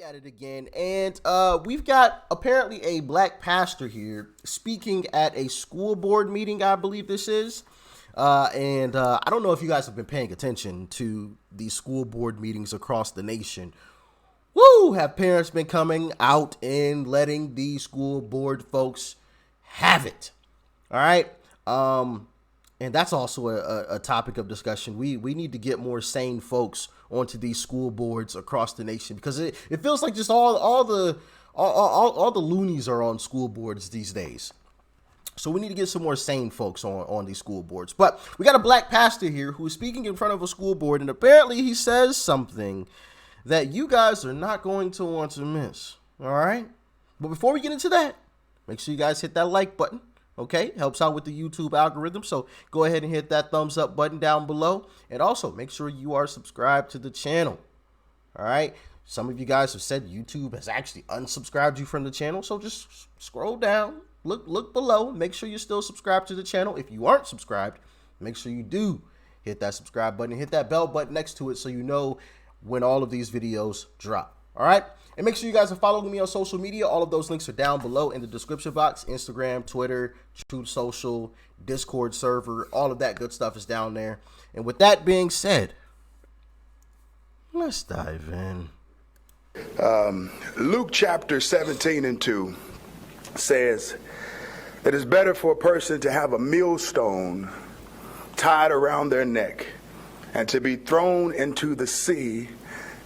At it again, and we've got apparently a black pastor here speaking at a school board meeting, I believe this is. And I don't know if you guys have been paying attention to these school board meetings across the nation. Woo! Have parents been coming out and letting these school board folks have it? All right. And that's also a topic of discussion. We need to get more sane folks onto these school boards across the nation, because it feels like just all the loonies are on school boards these days. So we need to get some more sane folks on these school boards. But we got a black pastor here who's speaking in front of a school board, and apparently he says something that you guys are not going to want to miss. All right. But before we get into that, make sure you guys hit that like button. Okay, helps out with the YouTube algorithm, so go ahead and hit that thumbs up button down below, and also make sure you are subscribed to the channel. All right, some of you guys have said YouTube has actually unsubscribed you from the channel, so just scroll down, look below, make sure you're still subscribed to the channel. If you aren't subscribed, make sure you do hit that subscribe button, hit that bell button next to it so you know when all of these videos drop. All right. And make sure you guys are following me on social media. All of those links are down below in the description box. Instagram, Twitter, Truth Social, Discord server, all of that good stuff is down there. And with that being said, let's dive in. Luke chapter 17:2 says that it's better for a person to have a millstone tied around their neck and to be thrown into the sea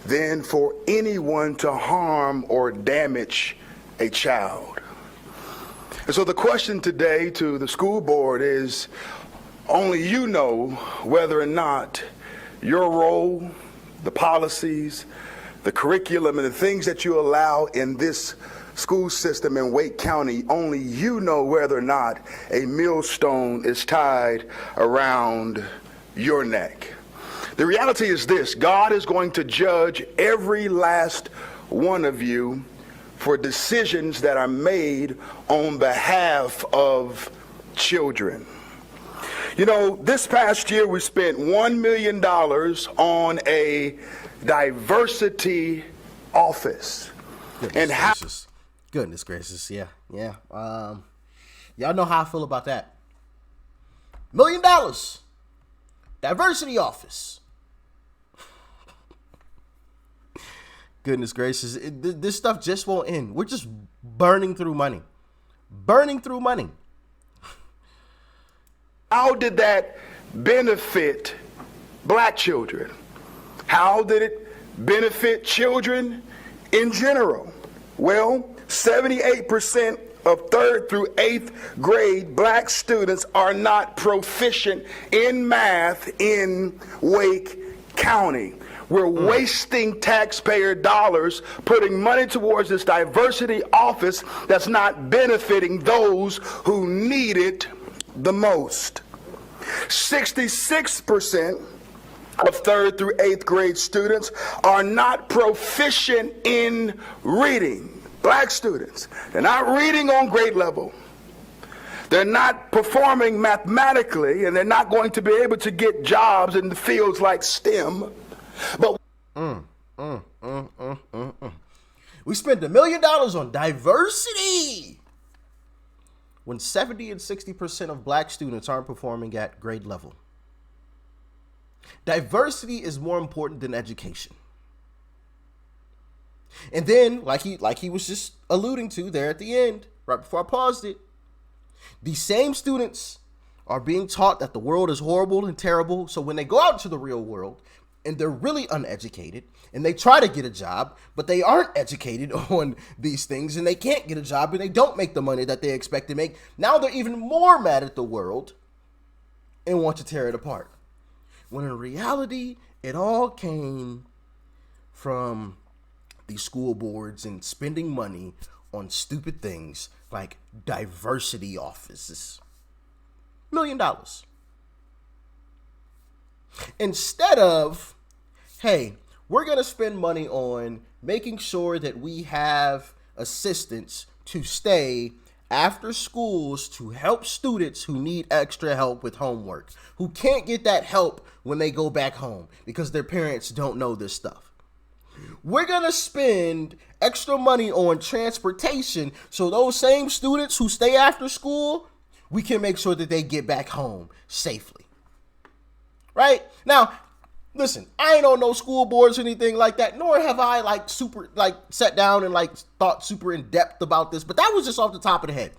than for anyone to harm or damage a child. And so the question today to the school board is, only you know whether or not your role, the policies, the curriculum, and the things that you allow in this school system in Wake County, only you know whether or not a millstone is tied around your neck. The reality is this: God is going to judge every last one of you for decisions that are made on behalf of children. You know, this past year we spent $1 million on a diversity office. Goodness gracious, yeah. Y'all know how I feel about that. $1 million, diversity office. Goodness gracious, this stuff just won't end. We're just burning through money. How did that benefit black children? How did it benefit children in general? Well, 78% of 3rd through 8th grade black students are not proficient in math in Wake County. We're wasting taxpayer dollars putting money towards this diversity office that's not benefiting those who need it the most. 66% of 3rd through 8th grade students are not proficient in reading. Black students, they're not reading on grade level. They're not performing mathematically, and they're not going to be able to get jobs in the fields like STEM. But we spent $1 million on diversity when 70 and 60% of black students aren't performing at grade level. Diversity is more important than education. And then, like he was just alluding to there at the end, right before I paused it, these same students are being taught that the world is horrible and terrible. So when they go out into the real world and they're really uneducated and they try to get a job, but they aren't educated on these things and they can't get a job and they don't make the money that they expect to make, now they're even more mad at the world and want to tear it apart. When in reality, it all came from these school boards and spending money on stupid things like diversity offices. $1 million. Instead of, hey, we're going to spend money on making sure that we have assistants to stay after schools to help students who need extra help with homework, who can't get that help when they go back home because their parents don't know this stuff. We're going to spend extra money on transportation so those same students who stay after school, we can make sure that they get back home safely. Right? Now, listen, I ain't on no school boards or anything like that, nor have I sat down and thought super in depth about this, but that was just off the top of the head.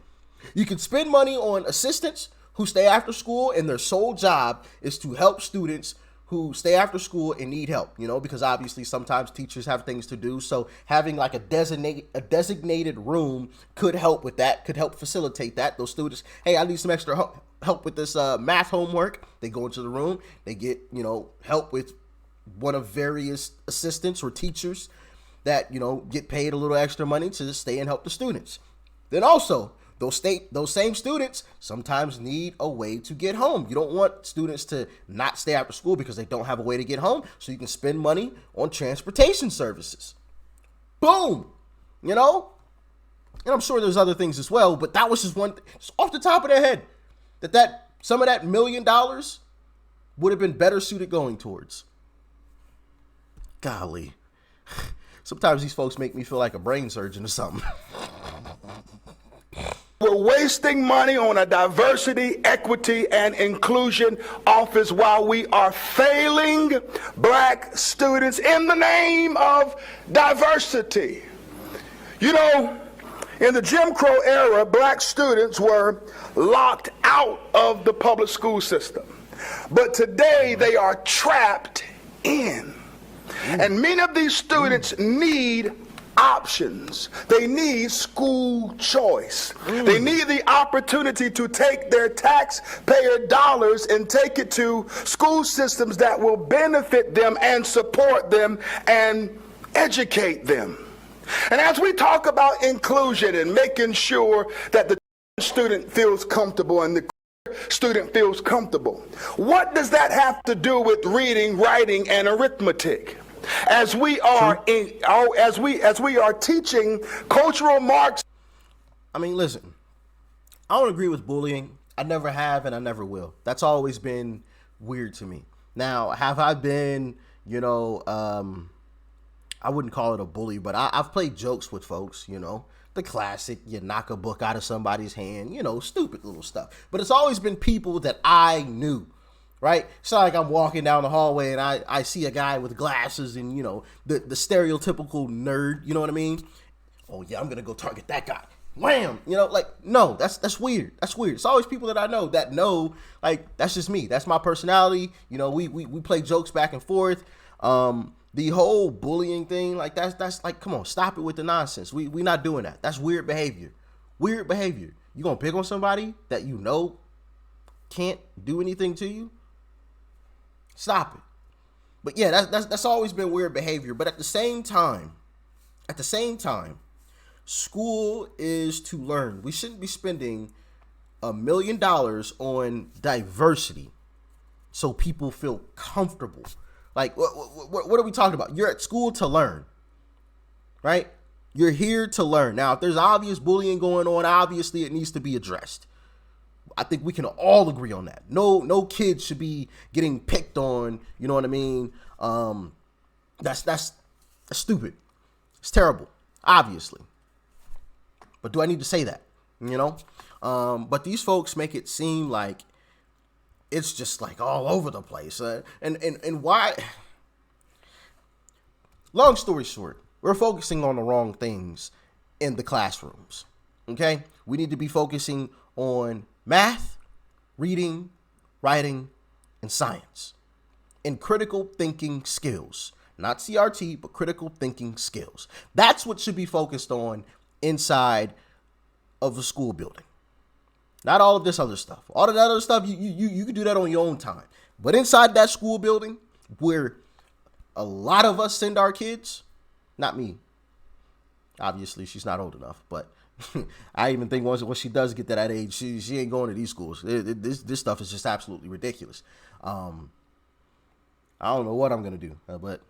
You can spend money on assistants who stay after school, and their sole job is to help students who stay after school and need help, because obviously sometimes teachers have things to do. So having a designated room could help with that, could help facilitate that. Those students, hey, I need some extra help with this math homework. They go into the room, they get, help with one of various assistants or teachers that, get paid a little extra money to stay and help the students. Then also, those same students sometimes need a way to get home. You don't want students to not stay after school because they don't have a way to get home. So you can spend money on transportation services. Boom. And I'm sure there's other things as well, but that was just one just off the top of their head that some of that $1 million would have been better suited going towards. Golly. Sometimes these folks make me feel like a brain surgeon or something. We're wasting money on a diversity, equity, and inclusion office while we are failing black students in the name of diversity. In the Jim Crow era, black students were locked out of the public school system. But today they are trapped in. And many of these students need options. They need school choice. They need the opportunity to take their taxpayer dollars and take it to school systems that will benefit them and support them and educate them. And as we talk about inclusion and making sure that the student feels comfortable and the student feels comfortable, what does that have to do with reading, writing, and arithmetic? As we are teaching cultural marks. I mean, listen, I don't agree with bullying. I never have, and I never will. That's always been weird to me. Now, have I been, I wouldn't call it a bully, but I've played jokes with folks, the classic, you knock a book out of somebody's hand, stupid little stuff. But it's always been people that I knew. Right? It's not like I'm walking down the hallway and I see a guy with glasses and, the stereotypical nerd, you know what I mean? Oh, yeah, I'm going to go target that guy. Wham! No, that's weird. That's weird. It's always people that I know, that's just me. That's my personality. We play jokes back and forth. The whole bullying thing, that's come on, stop it with the nonsense. We not doing that. That's weird behavior. Weird behavior. You going to pick on somebody that can't do anything to you? Stop it. But yeah, that's always been weird behavior. But at the same time, school is to learn. We shouldn't be spending $1 million on diversity so people feel comfortable. What are we talking about? You're at school to learn, right? You're here to learn. Now, if there's obvious bullying going on, obviously it needs to be addressed. I think we can all agree on that. No kids should be getting picked on. You know what I mean? That's stupid. It's terrible, obviously. But do I need to say that? But these folks make it seem like it's just all over the place. And why? Long story short, we're focusing on the wrong things in the classrooms. Okay? We need to be focusing on math, reading, writing, and science, and critical thinking skills. Not CRT, but critical thinking skills. That's what should be focused on inside of a school building. Not all of this other stuff. All of that other stuff, you can do that on your own time. But inside that school building, where a lot of us send our kids, not me. Obviously, she's not old enough, but I even think once she does get to that age, she ain't going to these schools. This stuff is just absolutely ridiculous. I don't know what I'm gonna do, but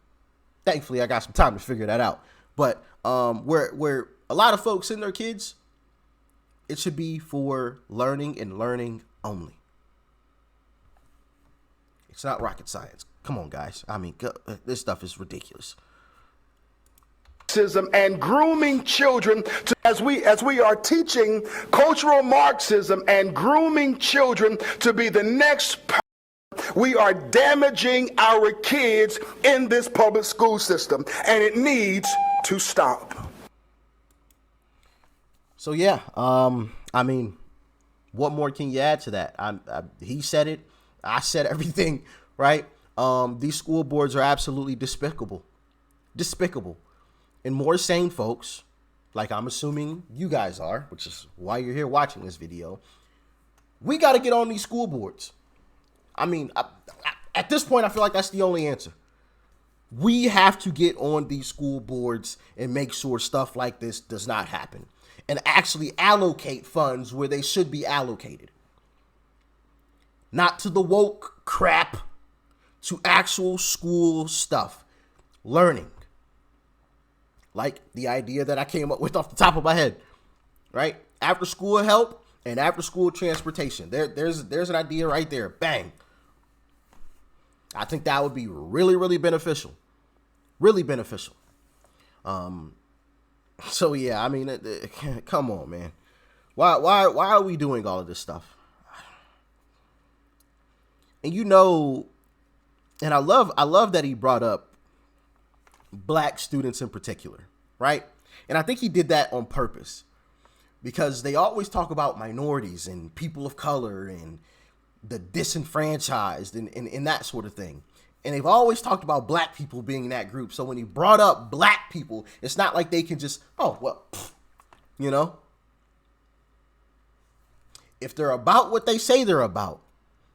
thankfully I got some time to figure that out. But where a lot of folks send their kids, it should be for learning and learning only. It's not rocket science. Come on, guys. I mean, this stuff is ridiculous. and grooming children to, as we are teaching cultural Marxism and grooming children to be the next, we are damaging our kids in this public school system, and it needs to stop. So yeah, I mean, what more can you add to that? He said it, I said everything, right? These school boards are absolutely despicable. And more sane folks, like I'm assuming you guys are, which is why you're here watching this video, we got to get on these school boards. I mean, at this point, I feel like that's the only answer. We have to get on these school boards and make sure stuff like this does not happen, and actually allocate funds where they should be allocated. Not to the woke crap, to actual school stuff, learning. Like the idea that I came up with off the top of my head, right? After school help and after school transportation. There's an idea right there. Bang. I think that would be really, really beneficial. Really beneficial. So yeah, I mean, come on, man. Why are we doing all of this stuff? And you know, and I love that he brought up black students in particular, right? And I think he did that on purpose, because they always talk about minorities and people of color and the disenfranchised and that sort of thing. And they've always talked about black people being in that group. So when he brought up black people, it's not like they can just, oh, well, you know, if they're about what they say they're about,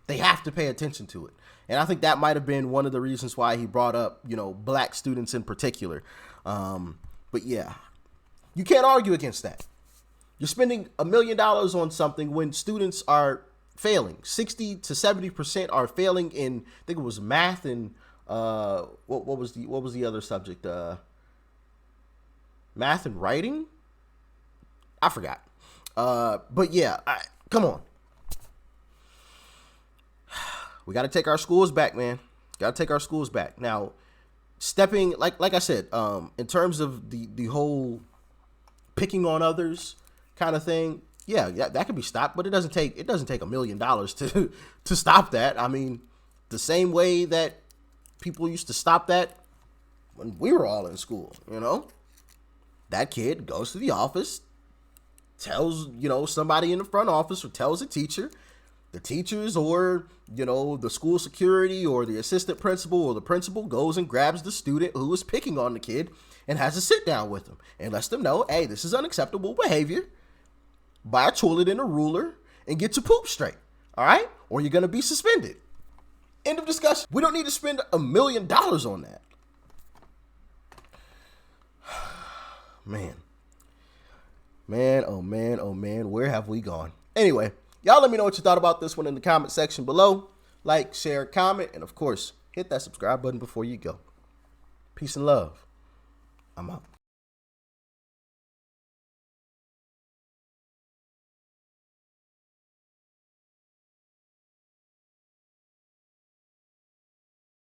they have to pay attention to it. And I think that might have been one of the reasons why he brought up, you know, black students in particular. But yeah, you can't argue against that. You're spending $1 million on something when students are failing. 60 to 70% are failing in, I think it was math and what was the other subject? Math and writing? I forgot. But yeah, come on. We got to take our schools back, man. Got to take our schools back. Now, stepping, like I said, in terms of the whole picking on others kind of thing, yeah, that can be stopped, but it doesn't take $1 million to stop that. I mean, the same way that people used to stop that when we were all in school, you know? That kid goes to the office, tells, you know, somebody in the front office, or tells a teacher. The teachers, or, you know, the school security or the assistant principal or the principal goes and grabs the student who is picking on the kid and has a sit down with them and lets them know, hey, this is unacceptable behavior. Buy a toilet and a ruler and get your poop straight. All right? Or you're going to be suspended. End of discussion. We don't need to spend $1 million on that. Man, oh man, where have we gone? Anyway, y'all let me know what you thought about this one in the comment section below. Like, share, comment, and of course, hit that subscribe button before you go. Peace and love. I'm out.